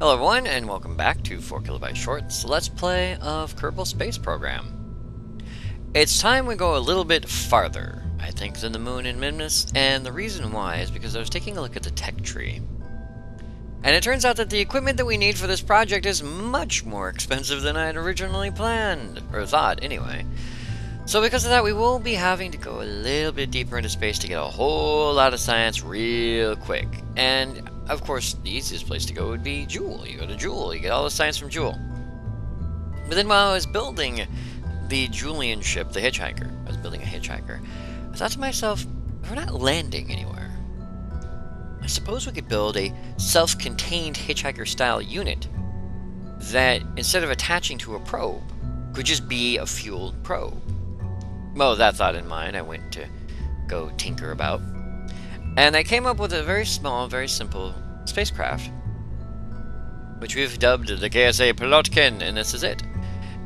Hello everyone, and welcome back to 4KB Shorts Let's Play of Kerbal Space Program. It's time we go a little bit farther, I think, than the moon in Minmus, and the reason why is because I was taking a look at the tech tree. And it turns out that the equipment that we need for this project is much more expensive than I had originally planned, or thought anyway. So because of that, we will be having to go a little bit deeper into space to get a whole lot of science real quick. And of course, the easiest place to go would be Jool. You go to Jool, you get all the science from Jool. But then while I was building the Julian ship, the Hitchhiker, I was building a Hitchhiker, I thought to myself, we're not landing anywhere. I suppose we could build a self-contained Hitchhiker-style unit that, instead of attaching to a probe, could just be a fueled probe. Well, with that thought in mind, I went to go tinker about. And I came up with a very small, very simple spacecraft, which we've dubbed the KSA Pilotkin, and this is it.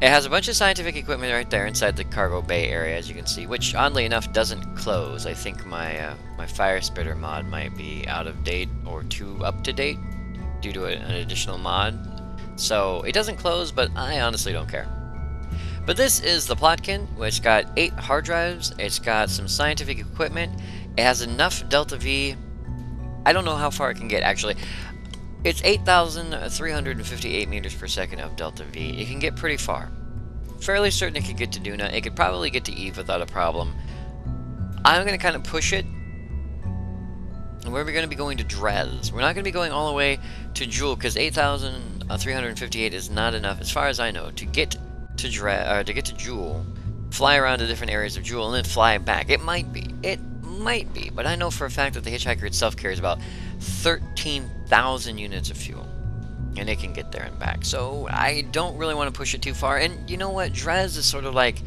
It has a bunch of scientific equipment right there inside the cargo bay area, as you can see, which, oddly enough, doesn't close. I think my my fire spitter mod might be out of date or too up to date due to an additional mod. So it doesn't close, but I honestly don't care. But this is the Plotkin, which got 8 hard drives, it's got some scientific equipment, it has enough delta V. I don't know how far it can get, actually. It's 8,358 meters per second of delta V. It can get pretty far. Fairly certain it could get to Duna. It could probably get to Eve without a problem. I'm going to kind of push it. And we're going to be going to Dres. We're not going to be going all the way to Jool, because 8,358 is not enough, as far as I know, to get to Jool, fly around to different areas of Jool, and then fly back. It might be, but I know for a fact that the Hitchhiker itself carries about 13,000 units of fuel, and it can get there and back. So I don't really want to push it too far. And you know what? Dres is sort of like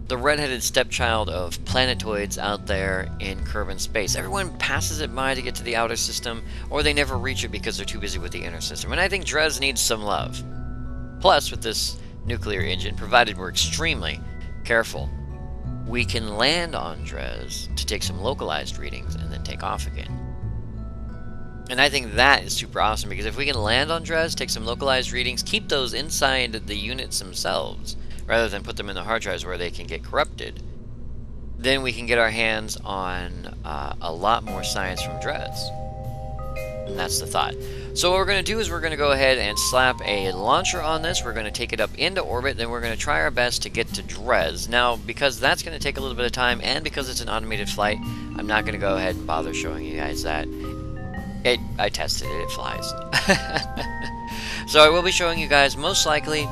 the redheaded stepchild of planetoids out there in Kerbal space. Everyone passes it by to get to the outer system, or they never reach it because they're too busy with the inner system. And I think Dres needs some love. Plus, with this nuclear engine, provided we're extremely careful, we can land on Dres to take some localized readings and then take off again. And I think that is super awesome, because if we can land on Dres, take some localized readings, keep those inside the units themselves, rather than put them in the hard drives where they can get corrupted, then we can get our hands on a lot more science from Dres. And that's the thought. So what we're going to do is we're going to go ahead and slap a launcher on this. We're going to take it up into orbit, then we're going to try our best to get to Dres. Now, because that's going to take a little bit of time, and because it's an automated flight, I'm not going to go ahead and bother showing you guys that. I tested it, it flies. So I will be showing you guys, most likely,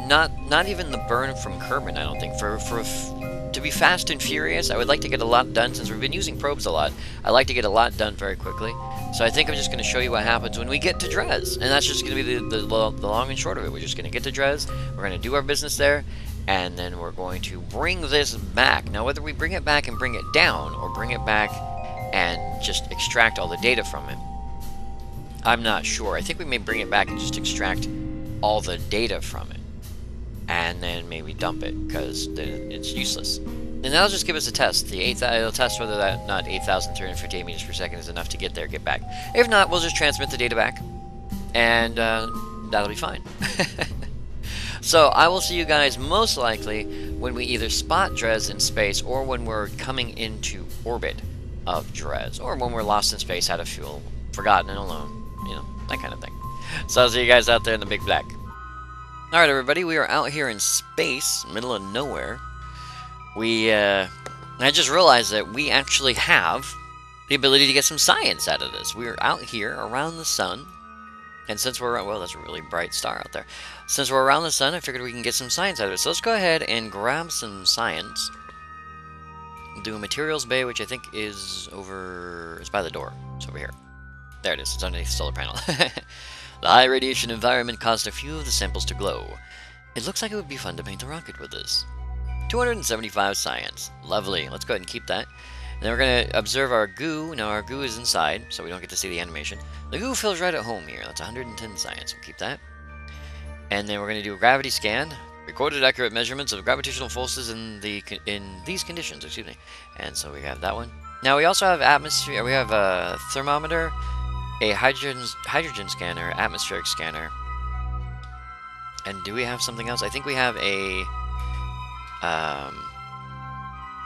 not even the burn from Kerbin, I don't think. To be fast and furious, I would like to get a lot done. Since we've been using probes a lot, I like to get a lot done very quickly. So I think I'm just going to show you what happens when we get to Dres. And that's just going to be the long and short of it. We're just going to get to Dres, we're going to do our business there, and then we're going to bring this back. Now, whether we bring it back and bring it down, or bring it back and just extract all the data from it, I'm not sure. I think we may bring it back and just extract all the data from it, and then maybe dump it, because it's useless. And that'll just give us a test. It'll test whether that not 8,358 meters per second is enough to get there, get back. If not, we'll just transmit the data back, and that'll be fine. So I will see you guys most likely when we either spot Dres in space, or when we're coming into orbit of Dres, or when we're lost in space, out of fuel, forgotten and alone, you know, that kind of thing. So I'll see you guys out there in the big black. Alright everybody, we are out here in space, middle of nowhere. I just realized that we actually have the ability to get some science out of this. We're out here around the sun, and since we're around, well, that's a really bright star out there. Since we're around the sun, I figured we can get some science out of it. So let's go ahead and grab some science. Do a materials bay, which I think is over, it's by the door. It's over here. There it is, it's underneath the solar panel. The high radiation environment caused a few of the samples to glow. It looks like it would be fun to paint a rocket with this. 275 science. Lovely. Let's go ahead and keep that. And then we're going to observe our goo. Now our goo is inside, so we don't get to see the animation. The goo feels right at home here. That's 110 science. We'll keep that. And then we're going to do a gravity scan. Recorded accurate measurements of gravitational forces in these conditions, excuse me. And so we have that one. Now we also have atmosphere. We have a thermometer. a hydrogen scanner, atmospheric scanner. And do we have something else? I think we have a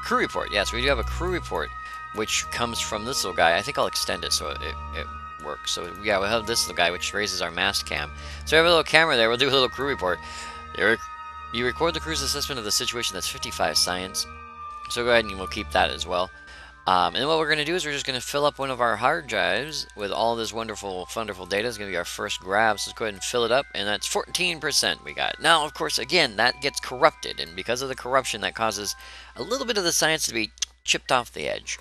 crew report. Yes, we do have a crew report, which comes from this little guy. I think I'll extend it so it works. So yeah, we'll have this little guy, which raises our mast cam. So we have a little camera there. We'll do a little crew report. You record the crew's assessment of the situation. That's 55 science. So go ahead and we'll keep that as well. And then what we're going to do is we're just going to fill up one of our hard drives with all this wonderful data. It's going to be our first grab, so let's go ahead and fill it up, and that's 14% we got. Now, of course, again, that gets corrupted, and because of the corruption, that causes a little bit of the science to be chipped off the edge.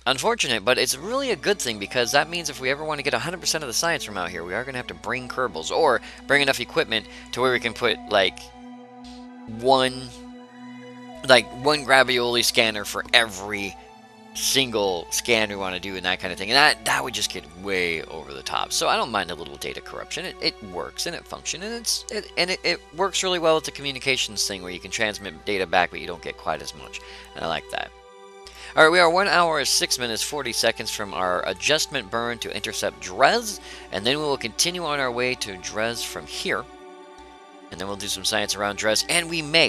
Unfortunate, but it's really a good thing, because that means if we ever want to get 100% of the science from out here, we are going to have to bring Kerbals, or bring enough equipment to where we can put, like one Gravioli scanner for every single scan we want to do and that kind of thing. And that would just get way over the top. So I don't mind a little data corruption. It works and it functions, and it works really well with the communications thing where you can transmit data back but you don't get quite as much. And I like that. Alright, we are 1 hour, 6 minutes, 40 seconds from our adjustment burn to intercept Dres, and then we will continue on our way to Dres from here. And then we'll do some science around Dres, and we may,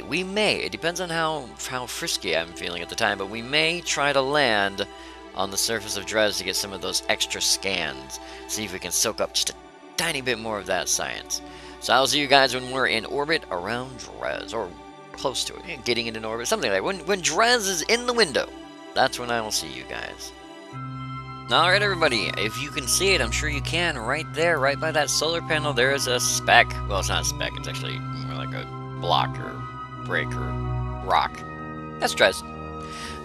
it depends on how frisky I'm feeling at the time, but we may try to land on the surface of Dres to get some of those extra scans. See if we can soak up just a tiny bit more of that science. So I'll see you guys when we're in orbit around Dres, or close to it, getting it in orbit, something like that. When Dres is in the window, that's when I will see you guys. Alright everybody, if you can see it, I'm sure you can, right there, right by that solar panel, there is a speck. Well, it's not a speck, it's actually more like a block or brick or rock. That's Dres.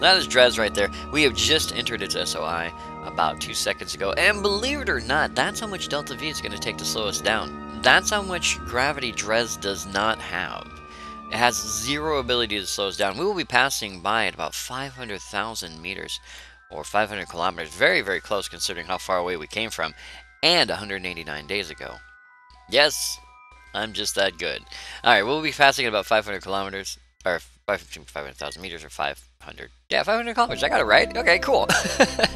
That is Dres right there. We have just entered its SOI about 2 seconds ago, and believe it or not, that's how much Delta V it's going to take to slow us down. That's how much gravity Dres does not have. It has zero ability to slow us down. We will be passing by at about 500,000 meters. Or 500 kilometers, very, very close considering how far away we came from, and 189 days ago. Yes, I'm just that good. Alright, we'll be passing at about 500 kilometers, or 500,000 meters, or 500. Yeah, 500 kilometers, I got it right. Okay, cool.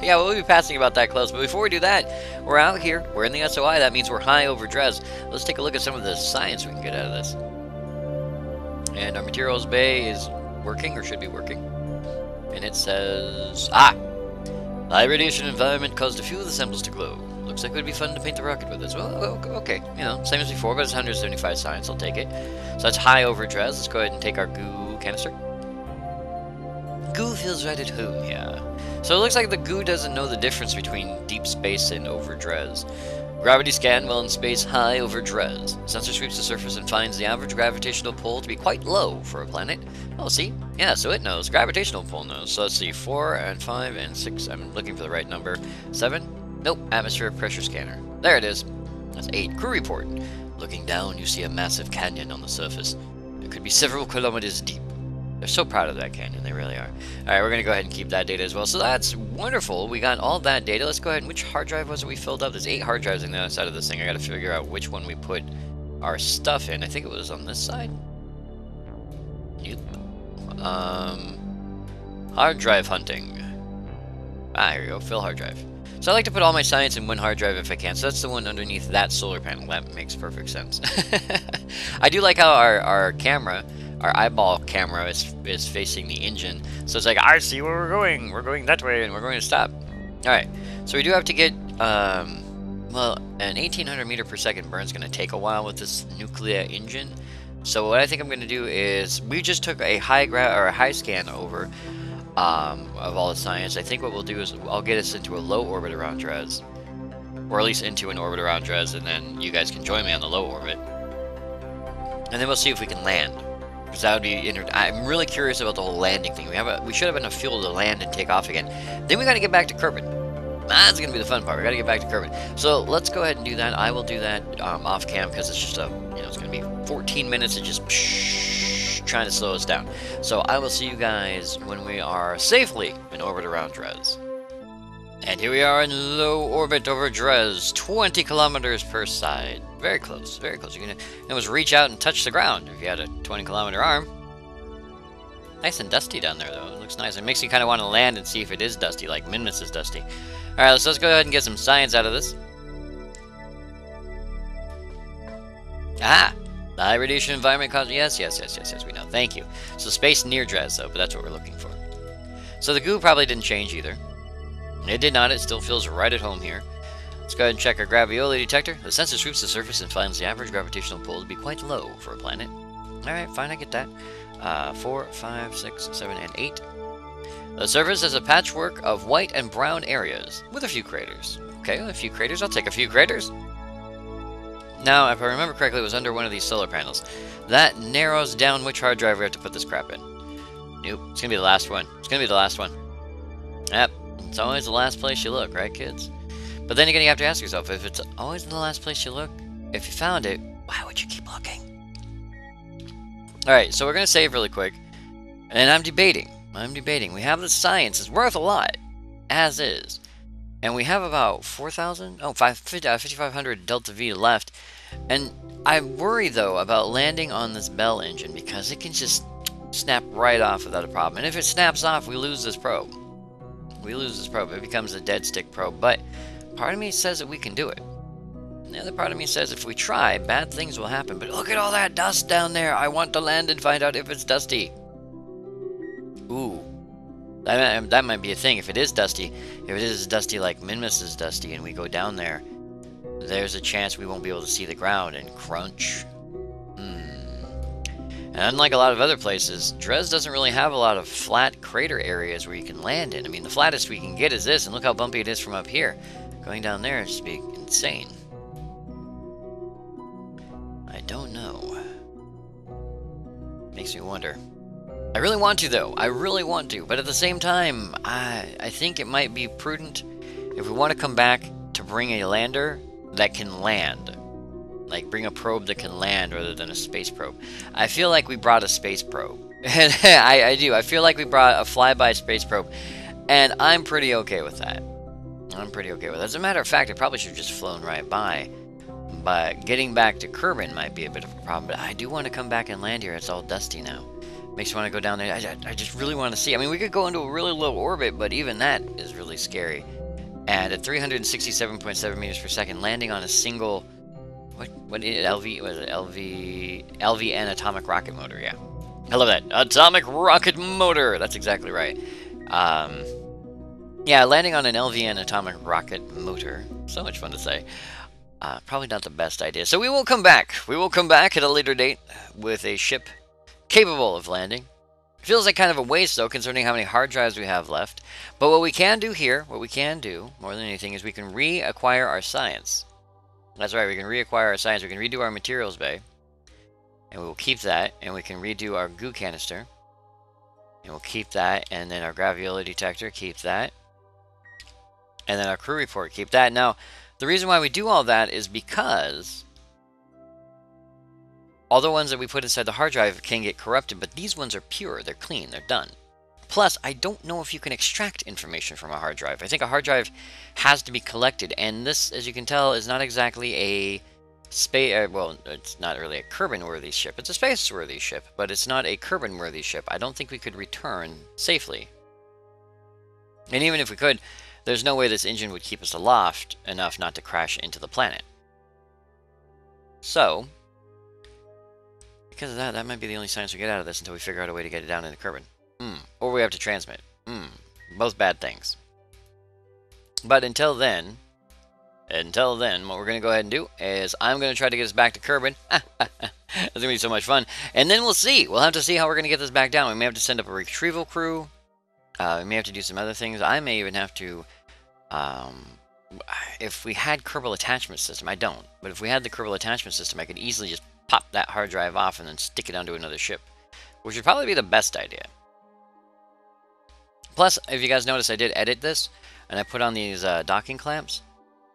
Yeah, we'll be passing about that close, but before we do that, we're out here, we're in the SOI, that means we're high over Dres. Let's take a look at some of the science we can get out of this. And our materials bay is working, or should be working. And it says, the high radiation environment caused a few of the samples to glow. Looks like it would be fun to paint the rocket with this. Well, okay, you know, same as before, but it's 175 science, I'll take it. So that's high over Dres. Let's go ahead and take our goo canister. Goo feels right at home here. So it looks like the goo doesn't know the difference between deep space and over Dres. Gravity scan while in space high over Dres. Sensor sweeps the surface and finds the average gravitational pull to be quite low for a planet. Oh, see? Yeah, so it knows. Gravitational pull knows. So let's see, 4 and 5 and 6. I'm looking for the right number. 7? Nope, atmospheric pressure scanner. There it is. That's 8. Crew report. Looking down, you see a massive canyon on the surface. It could be several kilometers deep. They're so proud of that canyon, they really are. Alright, we're going to go ahead and keep that data as well. So that's wonderful. We got all that data. Let's go ahead and which hard drive was it we filled up? There's 8 hard drives on the other side of this thing. I got to figure out which one we put our stuff in. I think it was on this side. Yep. Hard drive hunting. Here we go. Fill hard drive. So I like to put all my science in one hard drive if I can. So that's the one underneath that solar panel. That makes perfect sense. I do like how our camera, our eyeball camera is facing the engine. So it's like, I see where we're going. We're going that way and we're going to stop. Alright. So we do have to get, well, an 1800 meter per second burn is going to take a while with this nuclear engine. So what I think I'm going to do is, we just took a high scan over of all the science. I think what we'll do is I'll get us into a low orbit around Dres, or at least into an orbit around Dres, and then you guys can join me on the low orbit, and then we'll see if we can land, because that would be I'm really curious about the whole landing thing. We should have enough fuel to land and take off again. Then we got to get back to Kerbin. That's gonna be the fun part. We got to get back to Kerbin. So let's go ahead and do that. I will do that off cam because it's just it's gonna be 14 minutes of just trying to slow us down. So I will see you guys when we are safely in orbit around Dres. And here we are in low orbit over Dres, 20 kilometers per side. Very close, very close. You can almost reach out and touch the ground if you had a 20-kilometer arm. Nice and dusty down there, though. It looks nice. It makes you kind of want to land and see if it is dusty, like Minmus is dusty. Alright, let's go ahead and get some science out of this. Ah! The high radiation environment causes... Yes, we know. Thank you. So space near Dres, though, but that's what we're looking for. So the goo probably didn't change either. It did not. It still feels right at home here. Let's go ahead and check our graviola detector. The sensor sweeps the surface and finds the average gravitational pull to be quite low for a planet. Alright, fine, I get that. 4, 5, 6, 7, and 8. The surface is a patchwork of white and brown areas, with a few craters. Okay, a few craters. I'll take a few craters. Now, if I remember correctly, it was under one of these solar panels. That narrows down which hard drive we have to put this crap in. Nope, it's gonna be the last one. It's gonna be the last one. Yep, it's always the last place you look, right, kids? But then again, you have to ask yourself, if it's always the last place you look, if you found it, why would you keep looking? Alright, so we're gonna save really quick. And I'm debating. We have the science. It's worth a lot, as is. And we have about 4,000? Oh, 5,500 Delta V left. And I worry, though, about landing on this Bell engine, because it can just snap right off without a problem. And if it snaps off, we lose this probe. It becomes a dead stick probe. But part of me says that we can do it. And the other part of me says if we try, bad things will happen. But look at all that dust down there. I want to land and find out if it's dusty. Ooh. That might be a thing. If it is dusty, if it is dusty like Minmus is dusty, and we go down there, there's a chance we won't be able to see the ground and crunch. And unlike a lot of other places, Dres doesn't really have a lot of flat crater areas where you can land in. I mean, the flattest we can get is this, and look how bumpy it is from up here. Going down there is just be insane. I don't know. Makes me wonder. I really want to, though. I really want to. But at the same time, I think it might be prudent if we want to come back to bring a lander that can land. Like, bring a probe that can land rather than a space probe. I feel like we brought a space probe. I do. I feel like we brought a flyby space probe. And I'm pretty okay with that. As a matter of fact, it probably should have just flown right by. But getting back to Kerbin might be a bit of a problem. But I do want to come back and land here. It's all dusty now. Makes me want to go down there. I just really want to see. I mean, we could go into a really low orbit, but even that is really scary. And at 367.7 meters per second, landing on a single... What is it? LVN atomic rocket motor, yeah. I love that. Atomic rocket motor! That's exactly right. Yeah, landing on an LVN atomic rocket motor. So much fun to say. Probably not the best idea. So we will come back. We will come back at a later date with a ship capable of landing. It feels like kind of a waste, though, considering how many hard drives we have left. But what we can do here, more than anything, is we can reacquire our science. That's right, we can reacquire our science. We can redo our materials bay. And we will keep that. And we can redo our goo canister. And we'll keep that. And then our graviola detector, keep that. And then our crew report, keep that. Now, the reason why we do all that is because all the ones that we put inside the hard drive can get corrupted, but these ones are pure, they're clean, they're done. Plus, I don't know if you can extract information from a hard drive. I think a hard drive has to be collected, and this, as you can tell, is not exactly a space... well, it's not really a Kerbin-worthy ship. It's a space-worthy ship, but it's not a Kerbin-worthy ship. I don't think we could return safely. And even if we could, there's no way this engine would keep us aloft enough not to crash into the planet. So, because of that, that might be the only science we get out of this until we figure out a way to get it down into Kerbin. Or we have to transmit. Both bad things. But until then, what we're going to go ahead and do is I'm going to try to get us back to Kerbin. It's going to be so much fun. And then we'll see. We'll have to see how we're going to get this back down. We may have to send up a retrieval crew. We may have to do some other things. I may even have to... if we had Kerbal attachment system, I don't. But if we had the Kerbal attachment system, I could easily just pop that hard drive off and then stick it onto another ship. Which would probably be the best idea. Plus, if you guys notice, I did edit this, and I put on these docking clamps,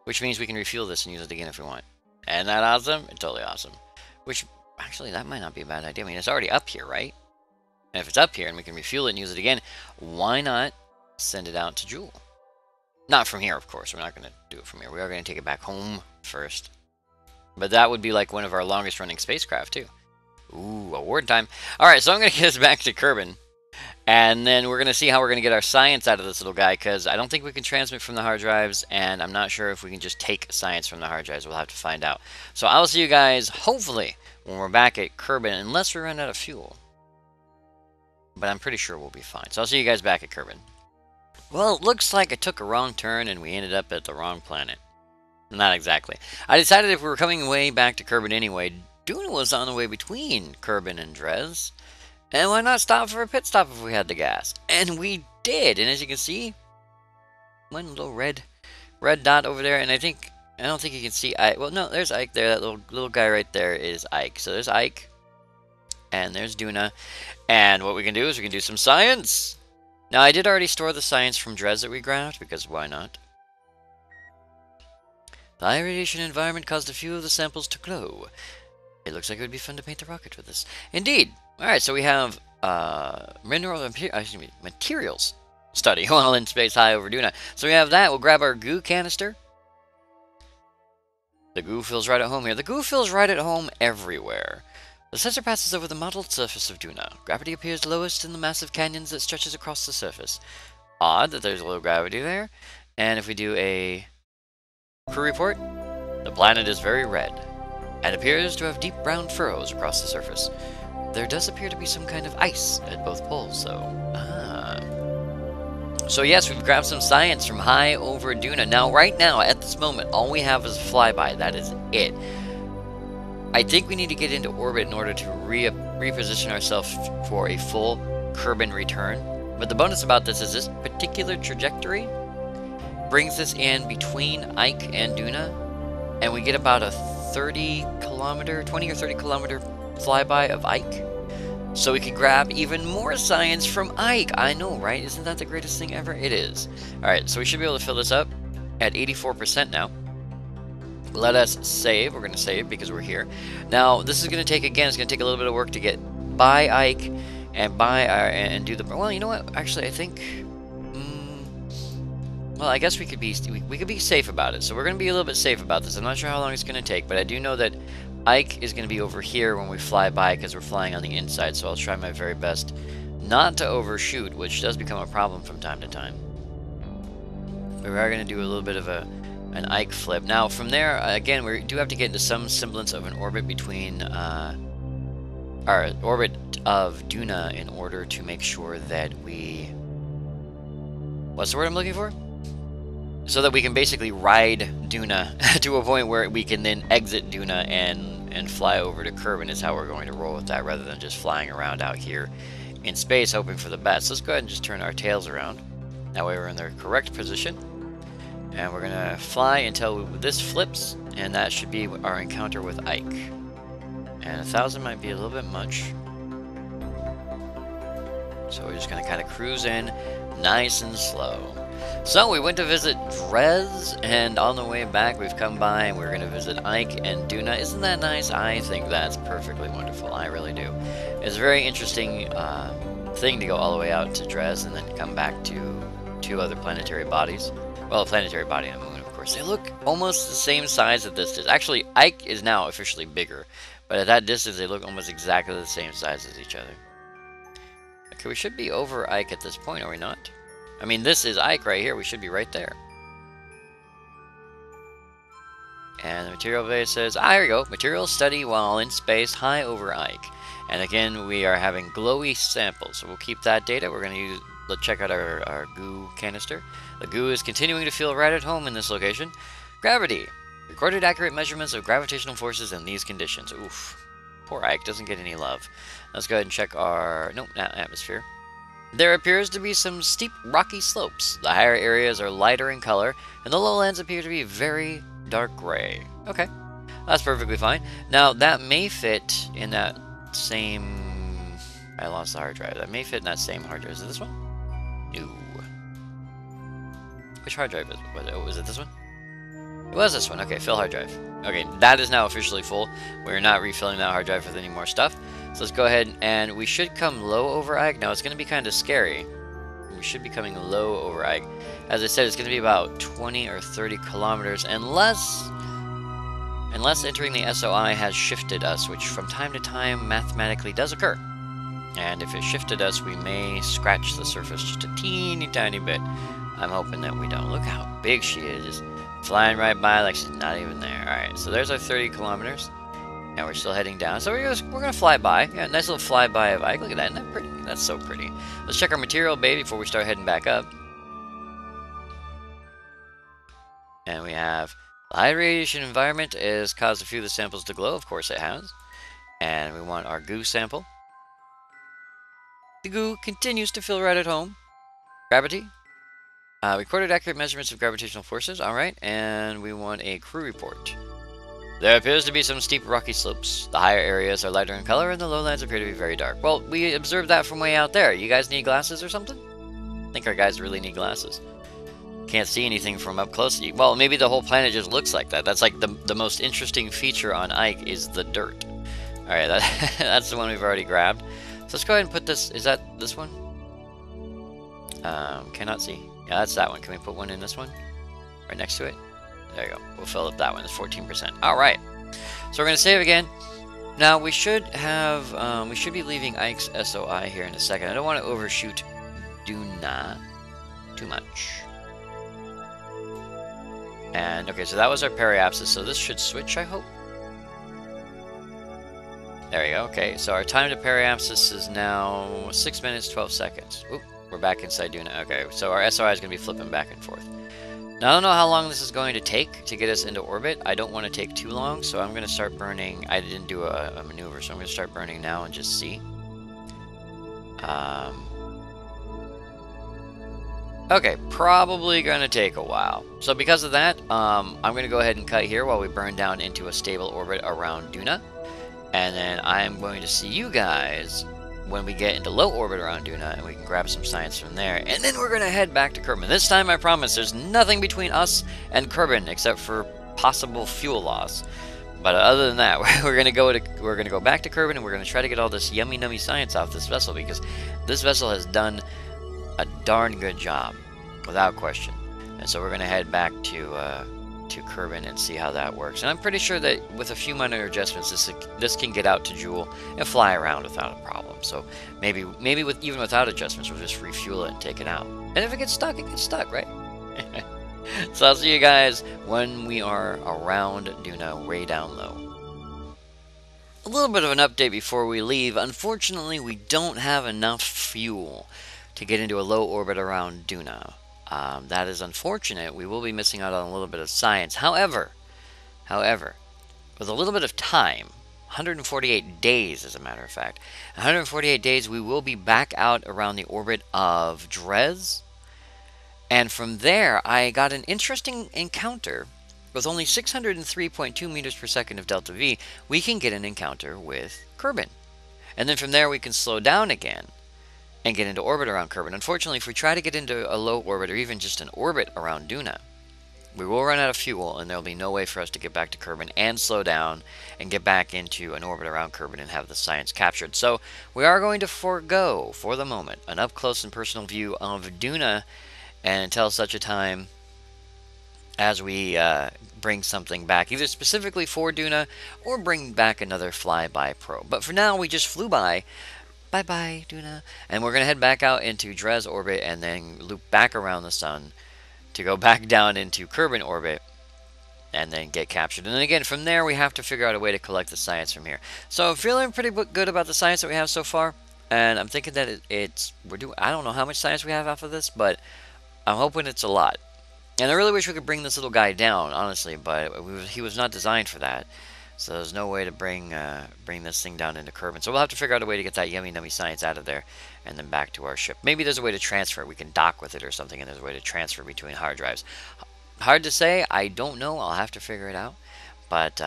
which means we can refuel this and use it again if we want. Isn't that awesome? It's totally awesome. Which, actually, that might not be a bad idea. I mean, it's already up here, right? And if it's up here and we can refuel it and use it again, why not send it out to Joule? Not from here, of course. We're not going to do it from here. We are going to take it back home first. But that would be like one of our longest running spacecraft, too. Ooh, award time. Alright, so I'm going to get us back to Kerbin. And then we're going to see how we're going to get our science out of this little guy, because I don't think we can transmit from the hard drives, and I'm not sure if we can just take science from the hard drives. We'll have to find out. So I'll see you guys, hopefully, when we're back at Kerbin, unless we run out of fuel. But I'm pretty sure we'll be fine. So I'll see you guys back at Kerbin. Well, it looks like I took a wrong turn, and we ended up at the wrong planet. Not exactly. I decided if we were coming way back to Kerbin anyway, Duna was on the way between Kerbin and Dres. And why not stop for a pit stop if we had the gas? And we did. And as you can see, one little red dot over there. And I don't think you can see Ike. Well, no, there's Ike there. That little guy right there is Ike. So there's Ike. And there's Duna. And what we can do is we can do some science. Now, I did already store the science from Dres that we grabbed, because why not? The high radiation environment caused a few of the samples to glow. It looks like it would be fun to paint the rocket with this. Indeed. Alright, so we have materials study while in space high over Duna. So we have that. We'll grab our goo canister. The goo feels right at home here. The goo feels right at home everywhere. The sensor passes over the mottled surface of Duna. Gravity appears lowest in the massive canyons that stretches across the surface. Odd that there's low gravity there. And if we do a crew report, the planet is very red and appears to have deep brown furrows across the surface. There does appear to be some kind of ice at both poles, though. So yes, we've grabbed some science from high over Duna. Now, right now, at this moment, all we have is a flyby. That is it. I think we need to get into orbit in order to reposition ourselves for a full Kerbin return. But the bonus about this is this particular trajectory brings us in between Ike and Duna, and we get about a 20 or 30 kilometer flyby of Ike. So we can grab even more science from Ike. I know, right? Isn't that the greatest thing ever? It is. Alright, so we should be able to fill this up at 84% now. Let us save. We're going to save because we're here. Now, this is going to take, again, it's going to take a little bit of work to get by Ike and do the... Well, you know what? Actually, I think... well, I guess we could be safe about it. So we're going to be a little bit safe about this. I'm not sure how long it's going to take, but I do know that Ike is going to be over here when we fly by because we're flying on the inside. So I'll try my very best not to overshoot, which does become a problem from time to time. We are going to do a little bit of an Ike flip. Now, from there, again, we do have to get into some semblance of an orbit between our orbit of Duna in order to make sure that we... What's the word I'm looking for? So that we can basically ride Duna to a point where we can then exit Duna and fly over to Kerbin is how we're going to roll with that, rather than just flying around out here in space hoping for the best. Let's go ahead and just turn our tails around. That way we're in the correct position. And we're going to fly until this flips, and that should be our encounter with Ike. And 1,000 might be a little bit much. So we're just going to kind of cruise in nice and slow. So we went to visit Dres, and on the way back we've come by and we're going to visit Ike and Duna. Isn't that nice? I think that's perfectly wonderful. I really do. It's a very interesting thing to go all the way out to Dres and then come back to two other planetary bodies. Well, a planetary body and a moon, of course. They look almost the same size at this distance. Actually, Ike is now officially bigger, but at that distance they look almost exactly the same size as each other. Okay, we should be over Ike at this point, are we not? I mean, this is Ike right here. We should be right there. And the material base says, here we go. Material study while in space, high over Ike. And again, we are having glowy samples. So we'll keep that data. We're going to let's check out our goo canister. The goo is continuing to feel right at home in this location. Gravity. Recorded accurate measurements of gravitational forces in these conditions. Oof. Poor Ike doesn't get any love. Let's go ahead and check our... Nope, not atmosphere. There appears to be some steep rocky slopes. The higher areas are lighter in color, and the lowlands appear to be very dark gray. Okay, that's perfectly fine. Now, that may fit in that same... I lost the hard drive. That may fit in that same hard drive. Is it this one? No. Which hard drive was it? Oh, was it this one? It was this one. Okay, fill hard drive. Okay, that is now officially full. We're not refilling that hard drive with any more stuff. So let's go ahead and we should come low over Ike. Now, it's going to be kind of scary. We should be coming low over Ike. As I said, it's going to be about 20 or 30 kilometers unless entering the SOI has shifted us, which from time to time mathematically does occur. And if it shifted us, we may scratch the surface just a teeny tiny bit. I'm hoping that we don't. Look how big she is. Just flying right by like she's not even there. Alright, so there's our 30 kilometers. And we're still heading down. So we're gonna fly by. Yeah, nice little flyby of Ike. Look at that. Isn't that pretty? That's so pretty. Let's check our material bay before we start heading back up. And we have the high radiation environment has caused a few of the samples to glow. Of course it has. And we want our goo sample. The goo continues to feel right at home. Gravity. Recorded accurate measurements of gravitational forces. Alright. And we want a crew report. There appears to be some steep rocky slopes. The higher areas are lighter in color and the lowlands appear to be very dark. Well, we observed that from way out there. You guys need glasses or something? I think our guys really need glasses. Can't see anything from up close. Well, maybe the whole planet just looks like that. That's like the most interesting feature on Ike is the dirt. Alright, that's the one we've already grabbed. So let's go ahead and put this... Is that this one? Cannot see. Yeah, that's that one. Can we put one in this one? Right next to it? There you go. We'll fill up that one. It's 14%. Alright. So we're going to save again. Now, we should have... we should be leaving Ike's SOI here in a second. I don't want to overshoot Duna too much. And, okay, so that was our periapsis. So this should switch, I hope. There we go. Okay, so our time to periapsis is now 6 minutes, 12 seconds. Oop, we're back inside Duna. Okay, so our SOI is going to be flipping back and forth. Now, I don't know how long this is going to take to get us into orbit. I don't want to take too long, so I'm going to start burning. I didn't do a maneuver, so I'm going to start burning now and just see. Okay, probably going to take a while. So because of that, I'm going to go ahead and cut here while we burn down into a stable orbit around Duna. And then I'm going to see you guys when we get into low orbit around Duna, and we can grab some science from there. And then we're going to head back to Kerbin. This time, I promise, there's nothing between us and Kerbin except for possible fuel loss. But other than that, we're going to go back to Kerbin, and we're going to try to get all this yummy nummy science off this vessel, because this vessel has done a darn good job, without question. And so we're going to head back to Kerbin and see how that works. And I'm pretty sure that with a few minor adjustments, this can get out to Joule and fly around without a problem. So maybe even without adjustments, we'll just refuel it and take it out. And if it gets stuck, it gets stuck, right? So I'll see you guys when we are around Duna, way down low. A little bit of an update before we leave. Unfortunately, we don't have enough fuel to get into a low orbit around Duna. That is unfortunate. We will be missing out on a little bit of science. However, with a little bit of time, 148 days as a matter of fact, 148 days we will be back out around the orbit of Dres. And from there, I got an interesting encounter. With only 603.2 meters per second of delta V, we can get an encounter with Kerbin. And then from there, we can slow down again and get into orbit around Kerbin. Unfortunately, if we try to get into a low orbit or even just an orbit around Duna, we will run out of fuel, and there will be no way for us to get back to Kerbin and slow down and get back into an orbit around Kerbin and have the science captured. So we are going to forego, for the moment, an up-close and personal view of Duna, and until such a time as we bring something back, either specifically for Duna or bring back another flyby probe. But for now, we just flew by. Bye-bye, Duna. And we're going to head back out into Dres orbit and then loop back around the sun to go back down into Kerbin orbit and then get captured. And then again, from there, we have to figure out a way to collect the science from here. So I'm feeling pretty good about the science that we have so far. And I'm thinking that I don't know how much science we have off of this, but I'm hoping it's a lot. And I really wish we could bring this little guy down, honestly, but he was not designed for that. So there's no way to bring this thing down into Kerbin. So we'll have to figure out a way to get that yummy nummy science out of there and then back to our ship. Maybe there's a way to transfer it. We can dock with it or something, and there's a way to transfer between hard drives. Hard to say. I don't know. I'll have to figure it out. But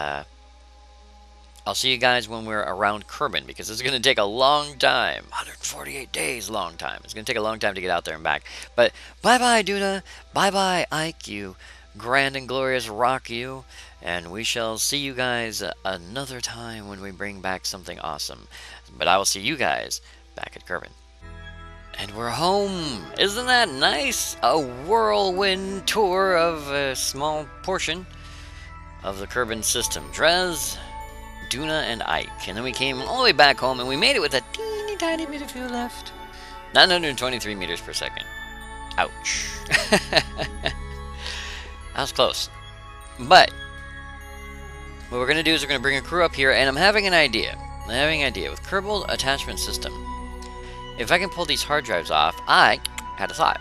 I'll see you guys when we're around Kerbin, because it's going to take a long time. 148 days, long time. It's going to take a long time to get out there and back. But bye-bye, Duna. Bye-bye, Ike, you grand and glorious rock, you. And we shall see you guys another time when we bring back something awesome. But I will see you guys back at Kerbin. And we're home! Isn't that nice? A whirlwind tour of a small portion of the Kerbin system. Dres, Duna, and Ike. And then we came all the way back home, and we made it with a teeny tiny bit of fuel left. 923 meters per second. Ouch. That was close. But what we're going to do is we're going to bring a crew up here, and I'm having an idea. With Kerbal attachment system, if I can pull these hard drives off, I had a thought.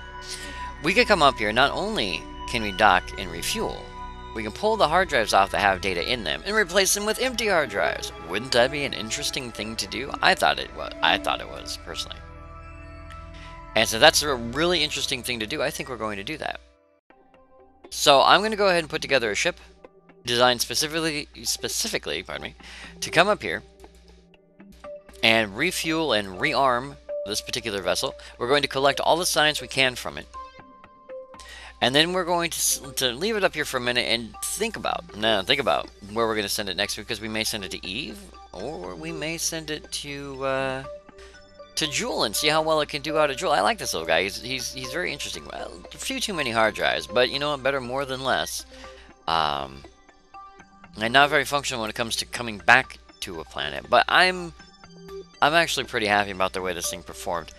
We could come up here, not only can we dock and refuel, we can pull the hard drives off that have data in them and replace them with empty hard drives. Wouldn't that be an interesting thing to do? I thought it was, personally. And so that's a really interesting thing to do. I think we're going to do that. So I'm going to go ahead and put together a ship designed specifically, pardon me, to come up here and refuel and rearm this particular vessel. We're going to collect all the science we can from it. And then we're going to leave it up here for a minute and think about where we're going to send it next, because we may send it to Eve, or we may send it to Jewel and see how well it can do out of Jewel. I like this little guy. He's very interesting. Well, a few too many hard drives, but you know what? Better more than less. And not very functional when it comes to coming back to a planet. But I'm actually pretty happy about the way this thing performed.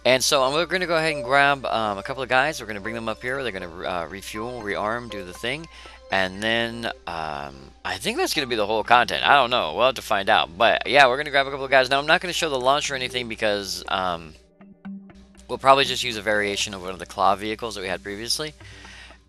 And so we're going to go ahead and grab a couple of guys. We're going to bring them up here. They're going to refuel, rearm, do the thing. And then I think that's going to be the whole content. I don't know. We'll have to find out. But yeah, we're going to grab a couple of guys. Now, I'm not going to show the launch or anything because we'll probably just use a variation of one of the claw vehicles that we had previously.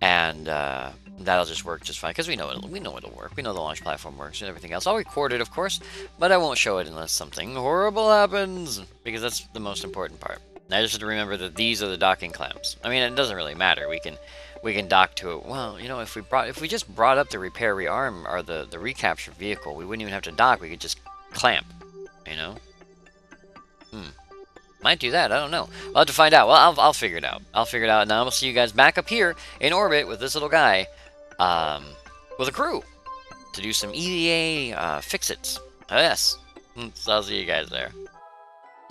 And that'll just work just fine because we know it'll work. We know the launch platform works and everything else. I'll record it, of course, but I won't show it unless something horrible happens, because that's the most important part. I just have to remember that these are the docking clamps. I mean, it doesn't really matter. We can dock to it. Well, you know, if we just brought up the repair, rearm, or the recapture vehicle, we wouldn't even have to dock. We could just clamp. You know. Might do that. I don't know. We'll have to find out. Well, I'll figure it out. I'll figure it out. Now we'll see you guys back up here in orbit with this little guy, with a crew to do some EVA fix-its. Yes. So I'll see you guys there.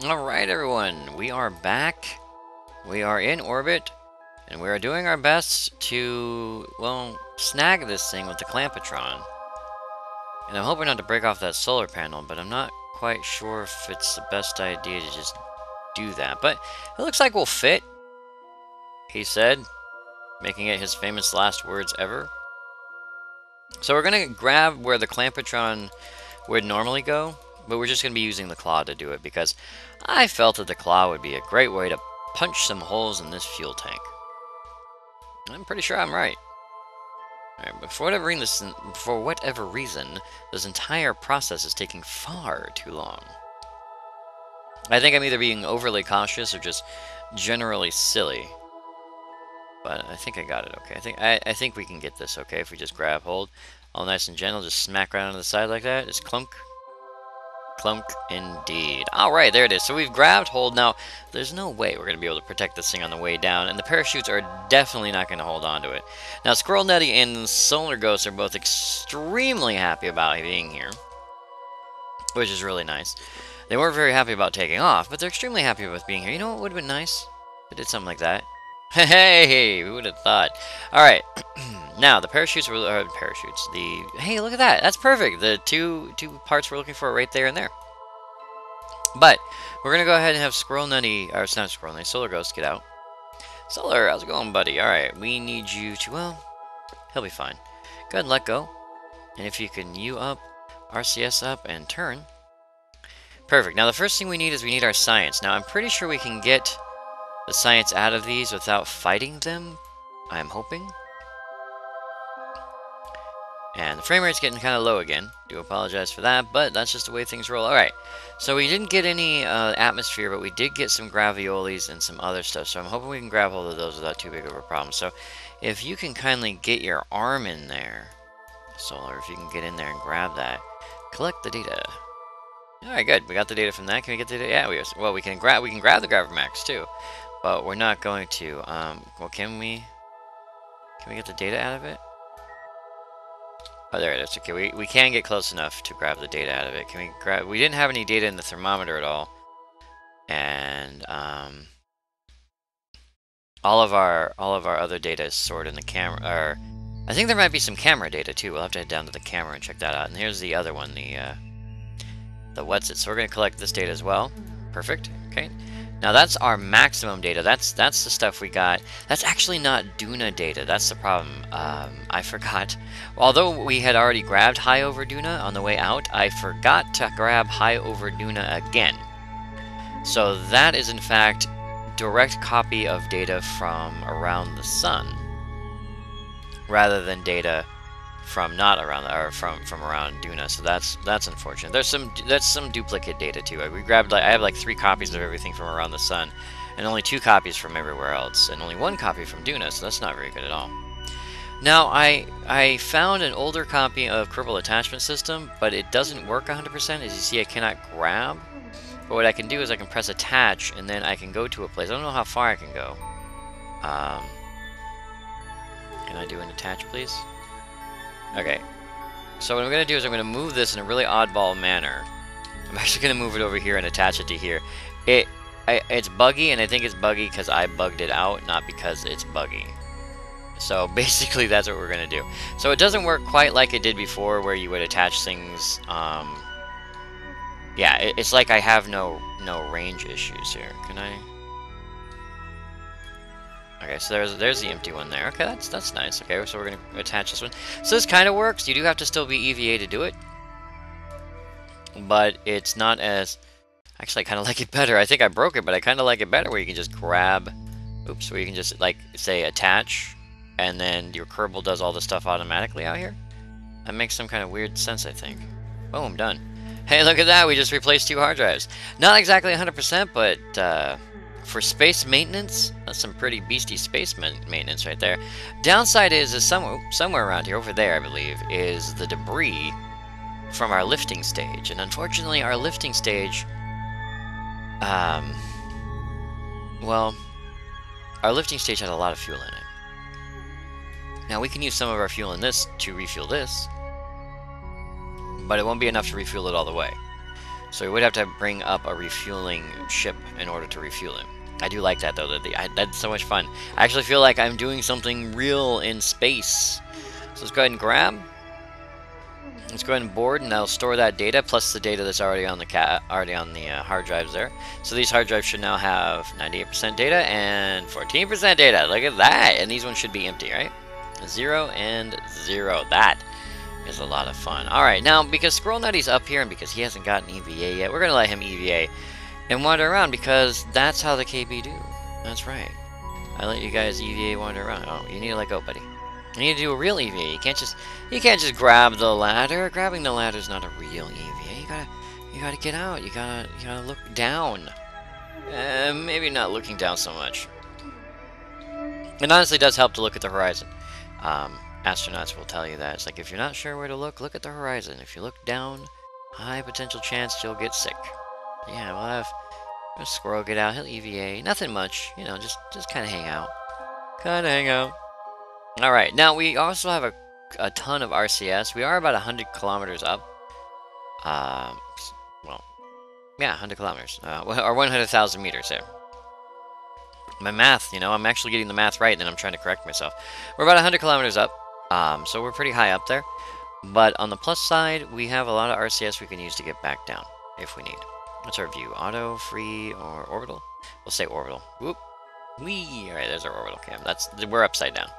Alright, everyone, we are back. We are in orbit, and we are doing our best to, well, snag this thing with the Clampatron. And I'm hoping not to break off that solar panel, but I'm not quite sure if it's the best idea to just do that. But it looks like we'll fit, he said, making it his famous last words ever. So we're going to grab where the Clampatron would normally go, but we're just going to be using the claw to do it, because I felt that the claw would be a great way to punch some holes in this fuel tank. I'm pretty sure I'm right. Alright, but for whatever reason, this entire process is taking far too long. I think I'm either being overly cautious or just generally silly. But I think I got it okay. I think we can get this okay if we just grab hold. All nice and gentle, just smack right onto the side like that. Just clunk. Clunk indeed. Alright, there it is. So we've grabbed hold. Now, there's no way we're going to be able to protect this thing on the way down, and the parachutes are definitely not going to hold on to it. Now, Squirrel Netty and Solar Ghost are both extremely happy about being here, which is really nice. They weren't very happy about taking off, but they're extremely happy with being here. You know what would have been nice? If they did something like that. Hey, who would have thought? Alright, now the parachutes were parachutes. Hey, look at that. That's perfect. The two parts we're looking for are right there and there. But we're gonna go ahead and have Squirrel Nutty, or it's not Squirrel Nutty, Solar Ghost get out. Solar, how's it going, buddy? Alright, we need you to, well, he'll be fine. Go ahead and let go. And if you can U up, RCS up, and turn. Perfect. Now the first thing we need is we need our science. Now I'm pretty sure we can get the science out of these without fighting them, I'm hoping. And the frame rate's getting kind of low again. Do apologize for that, but that's just the way things roll. Alright, so we didn't get any atmosphere, but we did get some gravioles and some other stuff, so I'm hoping we can grab hold of those without too big of a problem. So if you can kindly get your arm in there, Solar, if you can get in there and grab that, collect the data. Alright, good. We got the data from that. Can we get the data? Yeah, we can grab the Gravamax too. But we're not going to. Well, can we get the data out of it? Oh, there it is. Okay, we can get close enough to grab the data out of it. Can we grab? We didn't have any data in the thermometer at all, and all of our other data is stored in the camera. Or I think there might be some camera data too. We'll have to head down to the camera and check that out. And here's the other one, the what's it. So we're gonna collect this data as well. Perfect. Okay. Now that's our maximum data. That's the stuff we got. That's actually not Duna data. That's the problem. I forgot. Although we had already grabbed high over Duna on the way out, I forgot to grab high over Duna again. So that is in fact direct copy of data from around the sun, rather than data from not around or from around Duna. So that's unfortunate. That's some duplicate data too. We grabbed I have like 3 copies of everything from around the sun, and only 2 copies from everywhere else, and only 1 copy from Duna. So that's not very good at all. Now I found an older copy of Kerbal attachment system, but it doesn't work 100%. As you see, I cannot grab. But what I can do is I can press attach, and then I can go to a place. I don't know how far I can go. Can I do an attach, please? Okay. So what I'm going to do is I'm going to move this in a really oddball manner. I'm actually going to move it over here and attach it to here. It's buggy, and I think it's buggy because I bugged it out, not because it's buggy. So basically that's what we're going to do. So it doesn't work quite like it did before, where you would attach things. Yeah, it's like I have no range issues here. Can I? Okay, so there's the empty one there. Okay, that's nice. Okay, so we're gonna attach this one. So this kind of works. You do have to still be EVA to do it, but it's not as. Actually, I kind of like it better. I think I broke it, but I kind of like it better where you can just grab. Oops, where you can just like say attach, and then your Kerbal does all the stuff automatically out here. That makes some kind of weird sense, I think. Boom, done. Hey, look at that! We just replaced 2 hard drives. Not exactly 100%, but for space maintenance, that's some pretty beastie space maintenance right there. Downside is somewhere around here, over there, I believe, is the debris from our lifting stage. And unfortunately, our lifting stage, well, our lifting stage had a lot of fuel in it. Now, we can use some of our fuel in this to refuel this, but it won't be enough to refuel it all the way. So we would have to bring up a refueling ship in order to refuel it. I do like that, though. That's so much fun. I actually feel like I'm doing something real in space. So let's go ahead and grab. Let's go ahead and board, and that'll store that data, plus the data that's already on the hard drives there. So these hard drives should now have 98% data and 14% data. Look at that! And these ones should be empty, right? 0 and 0. That is a lot of fun. Alright, now, because Squirrel Nutty's up here, and because he hasn't gotten EVA yet, we're going to let him EVA and wander around, because that's how the KB do. That's right. I let you guys EVA wander around. Oh, you need to let go, buddy. You need to do a real EVA. You can't just grab the ladder. Grabbing the ladder is not a real EVA. You gotta get out. You gotta look down. Maybe not looking down so much. It honestly does help to look at the horizon. Astronauts will tell you that. It's like, if you're not sure where to look at the horizon. If you look down, high potential chance you'll get sick. Yeah, we'll have a squirrel get out. He'll EVA. Nothing much. You know, just kind of hang out. Alright, now we also have a ton of RCS. We are about 100 kilometers up. Well, yeah, 100 kilometers. Or 100,000 meters there. My math, you know, I'm actually getting the math right, and then I'm trying to correct myself. We're about 100 kilometers up, so we're pretty high up there. But on the plus side, we have a lot of RCS we can use to get back down, if we need. What's our view? Auto, free, or orbital? We'll say orbital. Whoop. Whee! Alright, there's our orbital cam. We're upside down.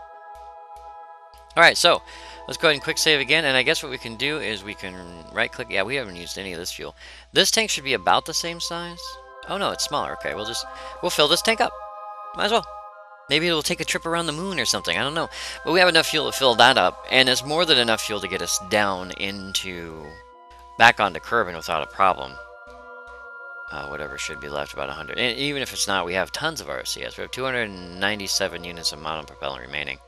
Alright, so let's go ahead and quick save again, and I guess what we can do is we can right click. Yeah, we haven't used any of this fuel. This tank should be about the same size. Oh no, it's smaller. Okay, we'll fill this tank up. Might as well. Maybe it'll take a trip around the moon or something. I don't know. But we have enough fuel to fill that up, and it's more than enough fuel to get us down back onto Kerbin without a problem. Whatever should be left, about 100. And even if it's not, we have tons of RCS. We have 297 units of model propellant remaining.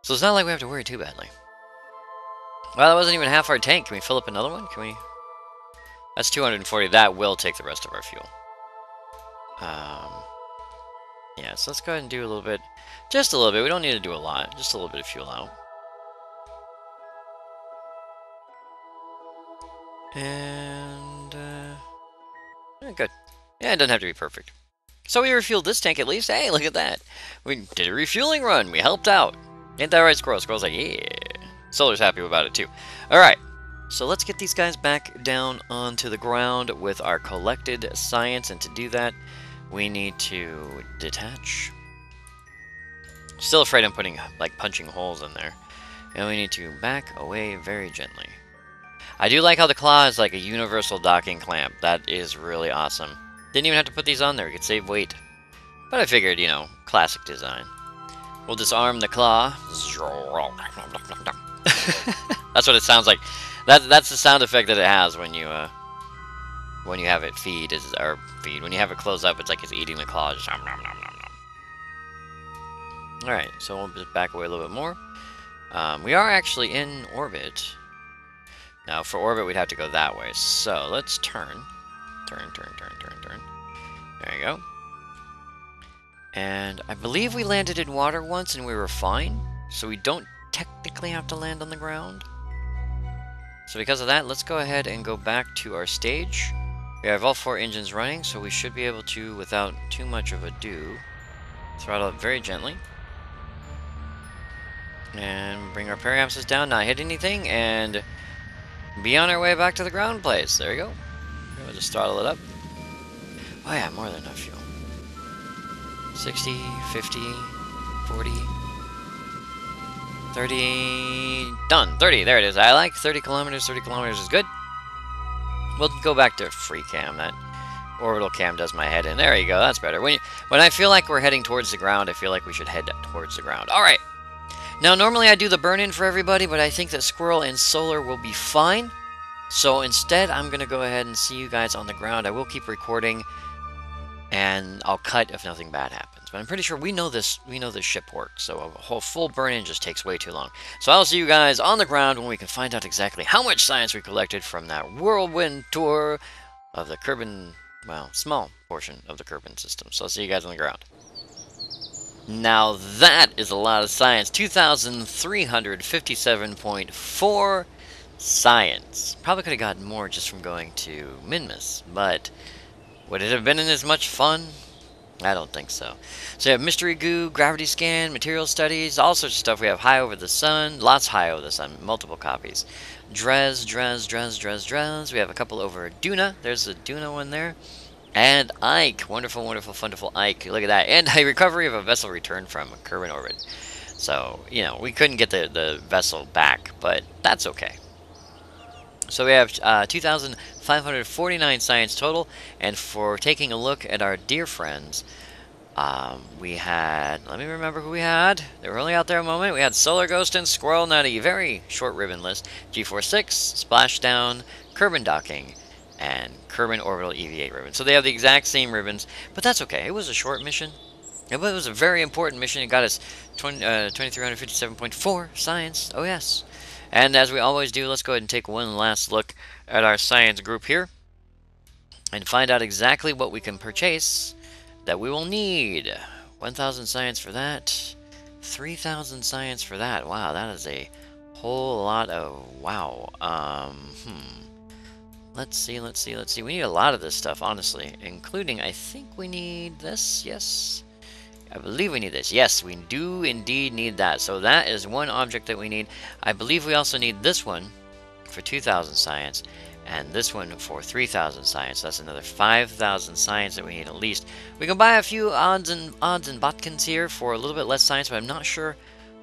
So it's not like we have to worry too badly. Well, that wasn't even half our tank. Can we fill up another one? Can we? That's 240. That will take the rest of our fuel. Yeah, so let's go ahead and do a little bit. Just a little bit. We don't need to do a lot. Just a little bit of fuel out. And, good. Yeah, it doesn't have to be perfect. So we refueled this tank at least. Hey, look at that. We did a refueling run. We helped out. Ain't that right, Squirrel? Squirrel's like, yeah. Solar's happy about it, too. Alright. So let's get these guys back down onto the ground with our collected science, and to do that, we need to detach. Still afraid I'm putting, like, punching holes in there. And we need to back away very gently. I do like how the claw is like a universal docking clamp. That is really awesome. Didn't even have to put these on there. We could save weight. But I figured, you know, classic design. We'll disarm the claw. That's what it sounds like. That's the sound effect that it has when you have it feed. When you have it close up, it's like it's eating the claw. Just nom, nom, nom, nom, nom. Alright, so we'll just back away a little bit more. We are actually in orbit. Now, for orbit, we'd have to go that way. So, let's turn. Turn. There you go. And I believe we landed in water once and we were fine. So we don't technically have to land on the ground. So because of that, let's go ahead and go back to our stage. We have all 4 engines running, so we should be able to, without too much of ado, throttle it very gently. And bring our periapsis down, not hit anything, and be on our way back to the ground place. There you go. We'll just throttle it up. Oh yeah, more than enough fuel. 60, 50, 40, 30, done. 30, there it is. I like 30 kilometers. 30 kilometers is good. We'll go back to free cam. That orbital cam does my head in. There you go, that's better. When I feel like we're heading towards the ground, I feel like we should head towards the ground. Alright. Now, normally I do the burn-in for everybody, but I think that Squirrel and Solar will be fine. So instead, I'm going to go ahead and see you guys on the ground. I will keep recording, and I'll cut if nothing bad happens. But I'm pretty sure we know this ship works, so a whole full burn-in just takes way too long. So I'll see you guys on the ground when we can find out exactly how much science we collected from that whirlwind tour of the Kerbin, well, small portion of the Kerbin system. So I'll see you guys on the ground. Now that is a lot of science. 2,357.4 science. Probably could have gotten more just from going to Minmus, but would it have been as much fun? I don't think so. So we have mystery goo, gravity scan, material studies, all sorts of stuff. We have high over the sun, lots high over the sun, multiple copies. Dres. We have a couple over Duna. There's a Duna one there. And Ike. Wonderful, wonderful Ike. Look at that. And a recovery of a vessel returned from a Kerbin orbit. So, you know, we couldn't get the vessel back, but that's okay. So we have 2,549 science total, and for taking a look at our dear friends, we had, let me remember who we had. They were only out there a moment. We had Solar Ghost and Squirrel, not a very short ribbon list. G46, Splashdown, Kerbin Docking, and Kerbin Orbital EV8 ribbon. So they have the exact same ribbons, but that's okay. It was a short mission. It was a very important mission. It got us 2,357.4 science. Oh yes. And as we always do, let's go ahead and take one last look at our science group here and find out exactly what we can purchase that we will need. 1,000 science for that. 3,000 science for that. Wow, that is a whole lot of wow. Let's see. We need a lot of this stuff, honestly, including, I think we need this. Yes. I believe we need this. Yes, we do indeed need that. So that is one object that we need. I believe we also need this one for 2,000 science, and this one for 3,000 science. That's another 5,000 science that we need at least. We can buy a few odds and botkins here for a little bit less science, but I'm not sure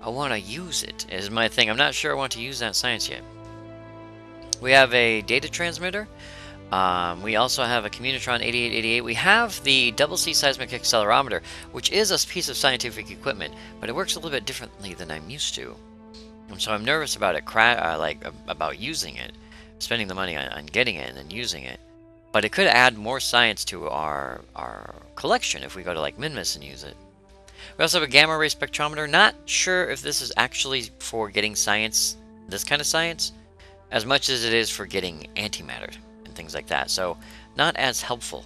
I want to use it, is my thing. I'm not sure I want to use that science yet. We have a data transmitter. We also have a Communitron 8888. We have the Double C Seismic Accelerometer, which is a piece of scientific equipment, but it works a little bit differently than I'm used to. And so I'm nervous about it, about using it, spending the money on getting it and then using it. But it could add more science to our collection if we go to like Minmus and use it. We also have a gamma ray spectrometer. Not sure if this is actually for getting science, this kind of science, as much as it is for getting antimatter and things like that. So not as helpful.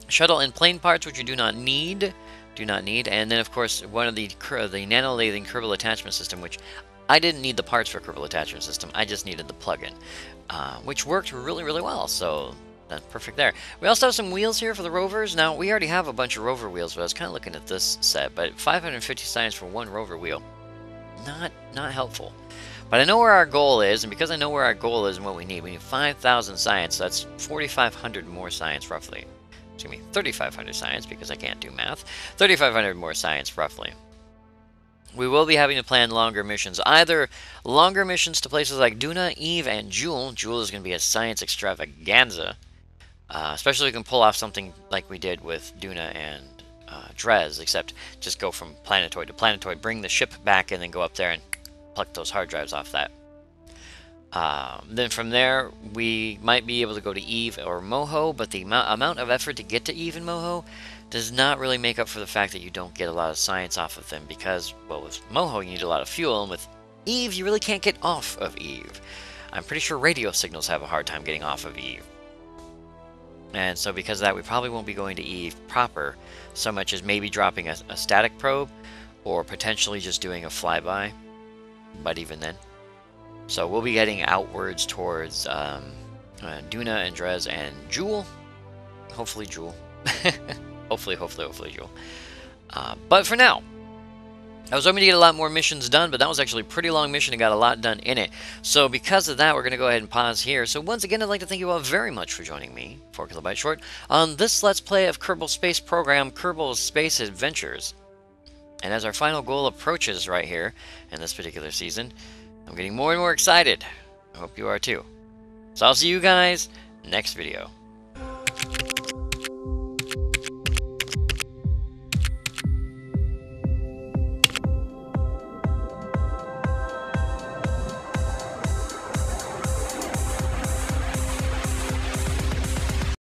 Shuttle and plane parts, which you do not need. And then of course one of the nanolathing Kerbal attachment system, which I didn't need the parts for Kerbal attachment system. I just needed the plug-in, which worked really well. So that's perfect there. We also have some wheels here for the rovers. Now we already have a bunch of rover wheels, but I was kind of looking at this set. But 550 science for one rover wheel. not helpful. But I know where our goal is, and because I know where our goal is and what we need 5,000 science, so that's 4,500 more science roughly. Excuse me, 3,500 science because I can't do math. 3,500 more science roughly. We will be having to plan longer missions, either longer missions to places like Duna, Eve, and Jewel. Jewel is going to be a science extravaganza, especially if we can pull off something like we did with Duna and Dres, except just go from planetoid to planetoid, bring the ship back, and then go up there and pluck those hard drives off that. Then from there, we might be able to go to Eve or Moho, but the amount of effort to get to Eve and Moho does not really make up for the fact that you don't get a lot of science off of them, because, well, with Moho you need a lot of fuel, and with Eve you really can't get off of Eve. I'm pretty sure radio signals have a hard time getting off of Eve. And so because of that, we probably won't be going to Eve proper so much as maybe dropping a static probe, or potentially just doing a flyby, but even then. So we'll be getting outwards towards Duna and Dres and Jewel. Hopefully Jewel. hopefully Jewel. But for now, I was hoping to get a lot more missions done, but that was actually a pretty long mission and got a lot done in it. So because of that, we're going to go ahead and pause here. So once again, I'd like to thank you all very much for joining me, 4KB Short, on this Let's Play of Kerbal Space Program, Kerbal Space Adventures. And as our final goal approaches right here in this particular season, I'm getting more and more excited. I hope you are too. So I'll see you guys next video.